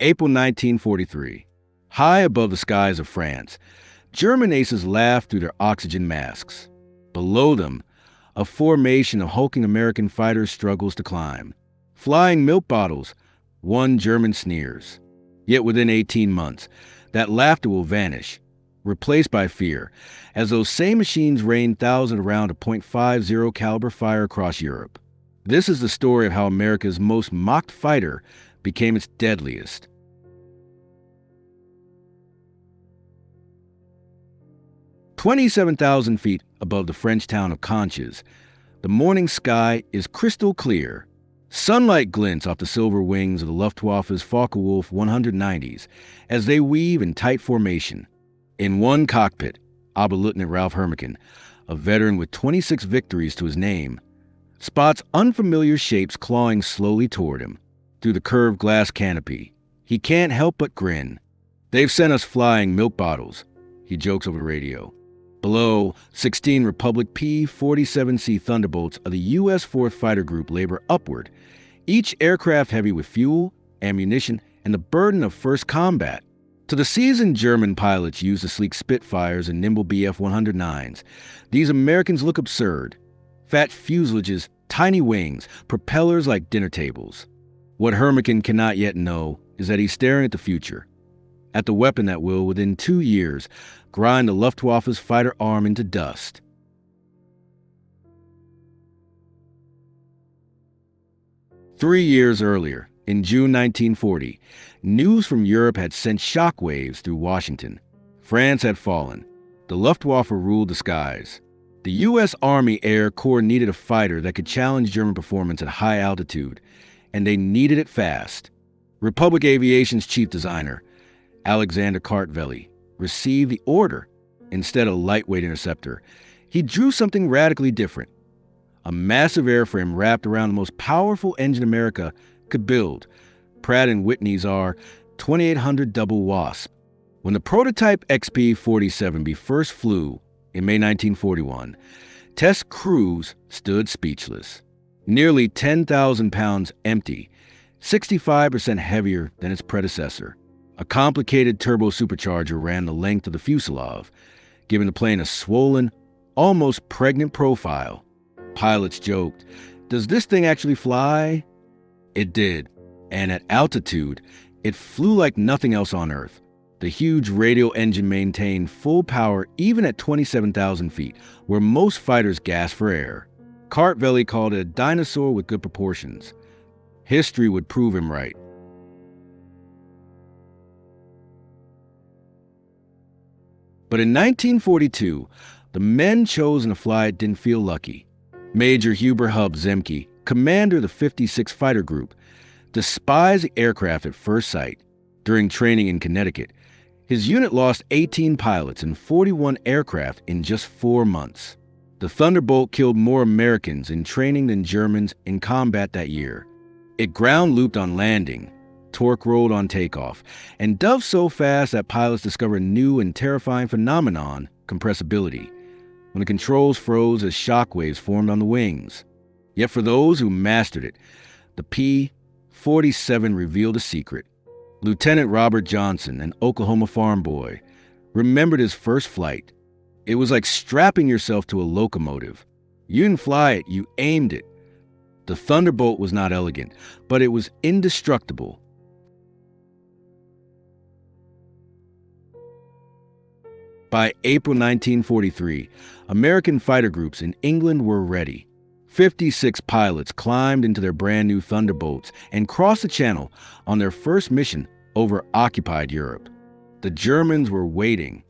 April 1943. High above the skies of France, German aces laughed through their oxygen masks. Below them, a formation of hulking American fighters struggles to climb. Flying milk bottles, one German sneers. Yet within 18 months, that laughter will vanish, replaced by fear, as those same machines rain thousands around a .50 caliber fire across Europe. This is the story of how America's most mocked fighter became its deadliest. "27,000 feet above the French town of Conches, the morning sky is crystal clear. Sunlight glints off the silver wings of the Luftwaffe's Focke-Wulf 190s as they weave in tight formation. In one cockpit, Oberleutnant Ralph Hermican, a veteran with 26 victories to his name, spots unfamiliar shapes clawing slowly toward him. Through the curved glass canopy, he can't help but grin. "They've sent us flying milk bottles," he jokes over the radio. Below, 16 Republic P-47C Thunderbolts of the U.S. 4th Fighter Group labor upward, each aircraft heavy with fuel, ammunition, and the burden of first combat. To the seasoned German pilots used to sleek Spitfires and nimble Bf-109s, these Americans look absurd. Fat fuselages, tiny wings, propellers like dinner tables. What Hermican cannot yet know is that he's staring at the future, at the weapon that will, within 2 years, grind the Luftwaffe's fighter arm into dust. Three years earlier, in June 1940, news from Europe had sent shockwaves through Washington. France had fallen. The Luftwaffe ruled the skies. The U.S. Army Air Corps needed a fighter that could challenge German performance at high altitude, and they needed it fast. Republic Aviation's chief designer, Alexander Kartveli, received the order. Instead of a lightweight interceptor, he drew something radically different. A massive airframe wrapped around the most powerful engine America could build, Pratt & Whitney's R-2800 Double Wasp. When the prototype XP-47B first flew in May 1941, test crews stood speechless. Nearly 10,000 pounds empty, 65% heavier than its predecessor. A complicated turbo supercharger ran the length of the fuselage, giving the plane a swollen, almost pregnant profile. Pilots joked, "Does this thing actually fly?" It did, and at altitude, it flew like nothing else on Earth. The huge radial engine maintained full power even at 27,000 feet, where most fighters gasp for air. Kartveli called it a dinosaur with good proportions. History would prove him right. But in 1942, the men chosen to fly it didn't feel lucky. Major Hubert Zemke, commander of the 56th Fighter Group, despised the aircraft at first sight. During training in Connecticut, his unit lost 18 pilots and 41 aircraft in just 4 months. The Thunderbolt killed more Americans in training than Germans in combat that year. It ground looped on landing, torque rolled on takeoff, and dove so fast that pilots discovered a new and terrifying phenomenon, compressibility, when the controls froze as shockwaves formed on the wings. Yet for those who mastered it, the P-47 revealed a secret. Lieutenant Robert Johnson, an Oklahoma farm boy, remembered his first flight. It was like strapping yourself to a locomotive. You didn't fly it, you aimed it. The Thunderbolt was not elegant, but it was indestructible. By April 1943, American fighter groups in England were ready. 56 pilots climbed into their brand new Thunderbolts and crossed the Channel on their first mission over occupied Europe. The Germans were waiting.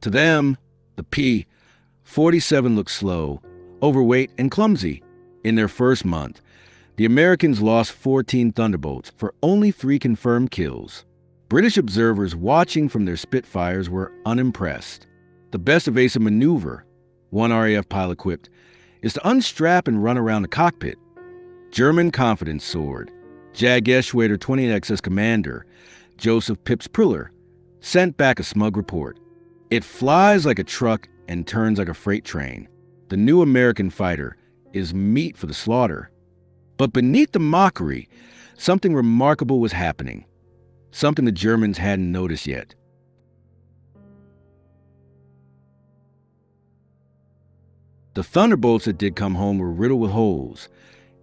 To them, the P-47 looked slow, overweight, and clumsy. In their first month, the Americans lost 14 Thunderbolts for only 3 confirmed kills. British observers watching from their Spitfires were unimpressed. The best evasive maneuver, one RAF pilot quipped, is to unstrap and run around the cockpit. German confidence soared. Jag Eschwader 28XS commander, Joseph Pips Priller, sent back a smug report. "It flies like a truck and turns like a freight train. The new American fighter is meat for the slaughter." But beneath the mockery, something remarkable was happening. something the Germans hadn't noticed yet. The Thunderbolts that did come home were riddled with holes,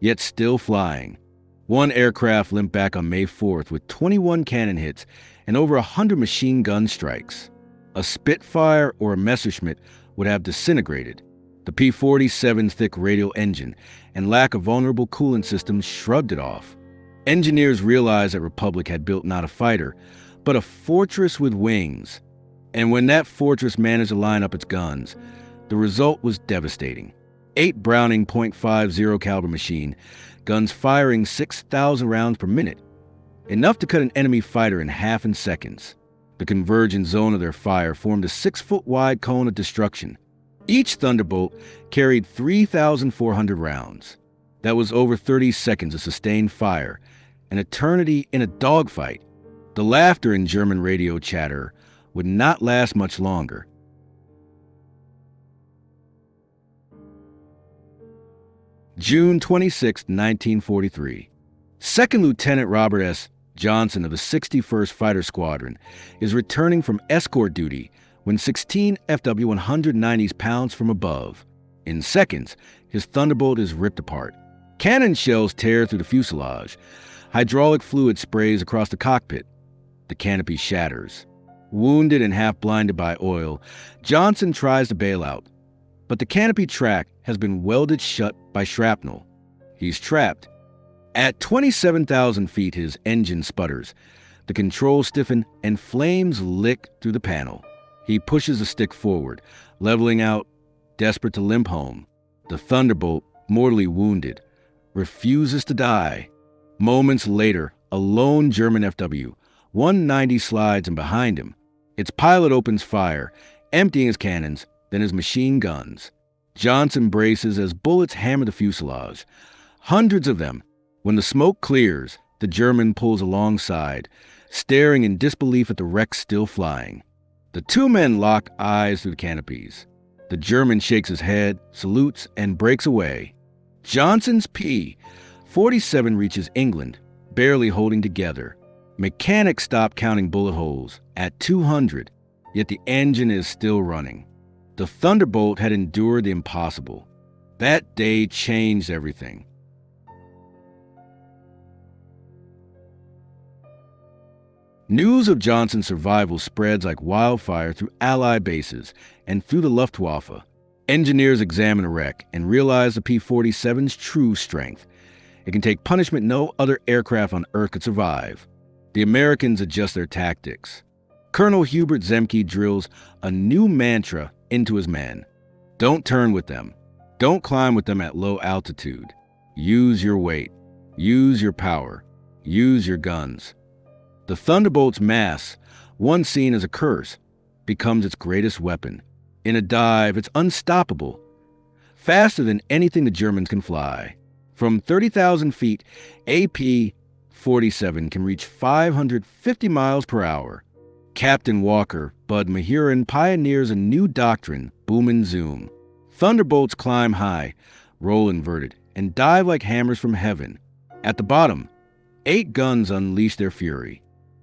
yet still flying. One aircraft limped back on May 4th with 21 cannon hits and over 100 machine gun strikes. A Spitfire or a Messerschmitt would have disintegrated. The P-47's thick radial engine and lack of vulnerable coolant systems shrugged it off. Engineers realized that Republic had built not a fighter, but a fortress with wings. And when that fortress managed to line up its guns, the result was devastating. 8 Browning .50 caliber machine guns firing 6,000 rounds per minute, enough to cut an enemy fighter in half in seconds. The convergent zone of their fire formed a 6-foot-wide cone of destruction. Each Thunderbolt carried 3,400 rounds. That was over 30 seconds of sustained fire, an eternity in a dogfight. The laughter in German radio chatter would not last much longer. June 26, 1943. Second Lieutenant Robert S. Johnson of the 61st Fighter Squadron is returning from escort duty when 16 FW-190s pounce from above. In seconds, his Thunderbolt is ripped apart. Cannon shells tear through the fuselage. Hydraulic fluid sprays across the cockpit. The canopy shatters. Wounded and half-blinded by oil, Johnson tries to bail out, but the canopy track has been welded shut by shrapnel. He's trapped. At 27,000 feet, his engine sputters. The controls stiffen and flames lick through the panel. He pushes the stick forward, leveling out, desperate to limp home. The Thunderbolt, mortally wounded, refuses to die. Moments later, a lone German FW-190 slides in behind him. Its pilot opens fire, emptying his cannons, then his machine guns. Johnson braces as bullets hammer the fuselage. Hundreds of them. When the smoke clears, the German pulls alongside, staring in disbelief at the wreck still flying. The two men lock eyes through the canopies. The German shakes his head, salutes, and breaks away. Johnson's P-47 reaches England, barely holding together. Mechanics stop counting bullet holes at 200, yet the engine is still running. The Thunderbolt had endured the impossible. That day changed everything. News of Johnson's survival spreads like wildfire through Allied bases and through the Luftwaffe. Engineers examine the wreck and realize the P-47's true strength. It can take punishment no other aircraft on Earth could survive. The Americans adjust their tactics. Colonel Hubert Zemke drills a new mantra into his men. Don't turn with them. Don't climb with them at low altitude. Use your weight. Use your power. Use your guns. The Thunderbolt's mass, once seen as a curse, becomes its greatest weapon. In a dive, it's unstoppable. Faster than anything the Germans can fly. From 30,000 feet, a P-47 can reach 550 miles per hour. Captain Walker, Bud Mahurin, pioneers a new doctrine, boom and zoom. Thunderbolts climb high, roll inverted, and dive like hammers from heaven. At the bottom, 8 guns unleash their fury.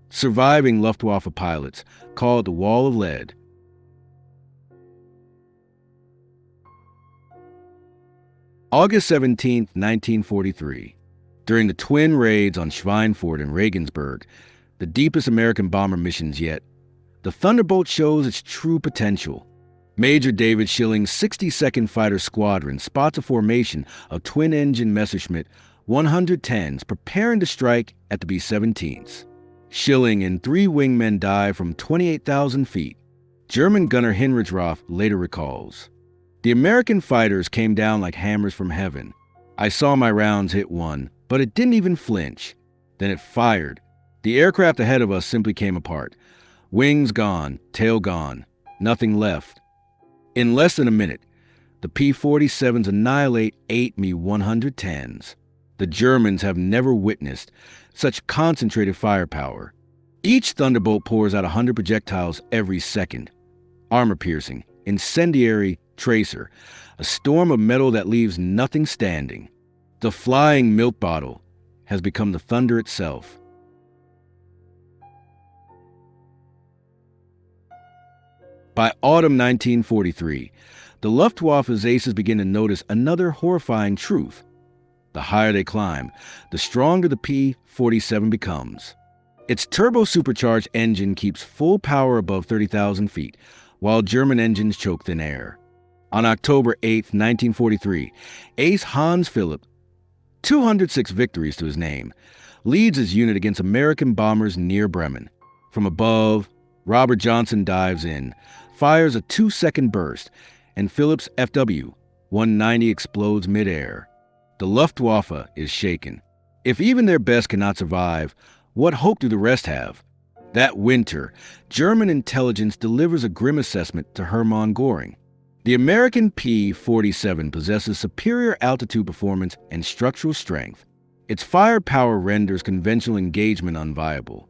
Surviving Luftwaffe pilots call it the Wall of Lead. August 17, 1943. During the twin raids on Schweinfurt and Regensburg, the deepest American bomber missions yet, the Thunderbolt shows its true potential. Major David Schilling's 62nd Fighter Squadron spots a formation of twin-engine Messerschmitt 110s preparing to strike at the B-17s. Schilling and 3 wingmen dive from 28,000 feet. German gunner Heinrich later recalls, "The American fighters came down like hammers from heaven. I saw my rounds hit one, but it didn't even flinch. Then it fired. The aircraft ahead of us simply came apart. Wings gone, tail gone, nothing left. In less than a minute, the P-47s annihilate 8 Me-110s. The Germans have never witnessed such concentrated firepower. Each Thunderbolt pours out 100 projectiles every second. Armor-piercing, incendiary, tracer, a storm of metal that leaves nothing standing. The flying milk bottle has become the Thunder itself." By autumn 1943, the Luftwaffe's aces begin to notice another horrifying truth. The higher they climb, the stronger the P-47 becomes. Its turbo-supercharged engine keeps full power above 30,000 feet, while German engines choke thin air. On October 8, 1943, ace Hans Philipp, 206 victories to his name, leads his unit against American bombers near Bremen. From above, Robert Johnson dives in, fires a 2-second burst, and Philipp's FW-190 explodes midair. The Luftwaffe is shaken. If even their best cannot survive, what hope do the rest have? That winter, German intelligence delivers a grim assessment to Hermann Göring. The American P-47 possesses superior altitude performance and structural strength. Its firepower renders conventional engagement unviable.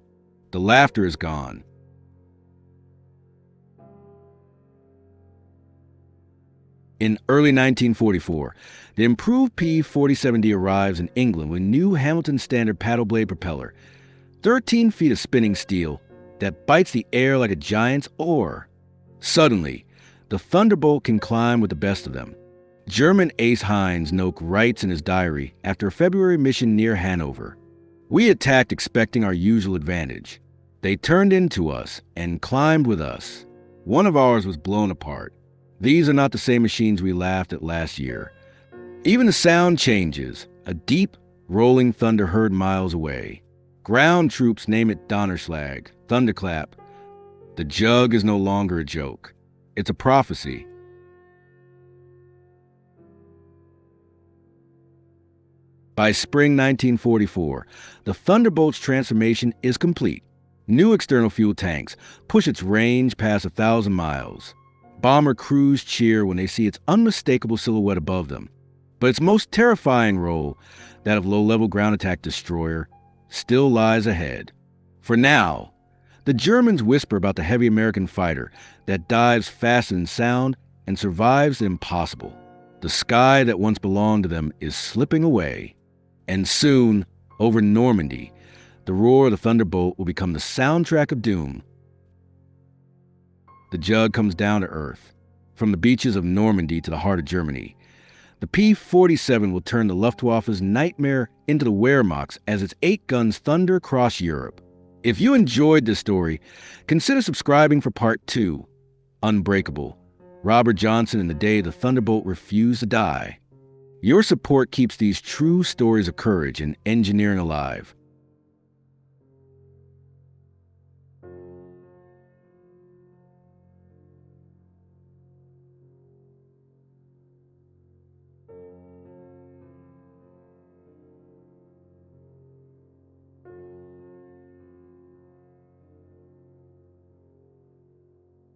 The laughter is gone. In early 1944, the improved P-47D arrives in England with new Hamilton Standard paddle blade propeller, 13 feet of spinning steel that bites the air like a giant's oar. Suddenly, the Thunderbolt can climb with the best of them. German ace Heinz Nock writes in his diary after a February mission near Hanover, "We attacked expecting our usual advantage. They turned into us and climbed with us. One of ours was blown apart. These are not the same machines we laughed at last year." Even the sound changes, a deep, rolling thunder heard miles away. Ground troops name it Donnerschlag, thunderclap. The Jug is no longer a joke. It's a prophecy. By spring 1944, the Thunderbolt's transformation is complete. New external fuel tanks push its range past 1,000 miles. Bomber crews cheer when they see its unmistakable silhouette above them. But its most terrifying role, that of low-level ground attack destroyer, still lies ahead. For now, the Germans whisper about the heavy American fighter that dives faster than sound and survives the impossible. The sky that once belonged to them is slipping away. And soon, over Normandy, the roar of the Thunderbolt will become the soundtrack of doom. The Jug comes down to earth. From the beaches of Normandy to the heart of Germany, the P-47 will turn the Luftwaffe's nightmare into the Wehrmacht's as its 8 guns thunder across Europe. If you enjoyed this story, consider subscribing for Part 2, Unbreakable, Robert Johnson and the Day the Thunderbolt Refused to Die. Your support keeps these true stories of courage and engineering alive.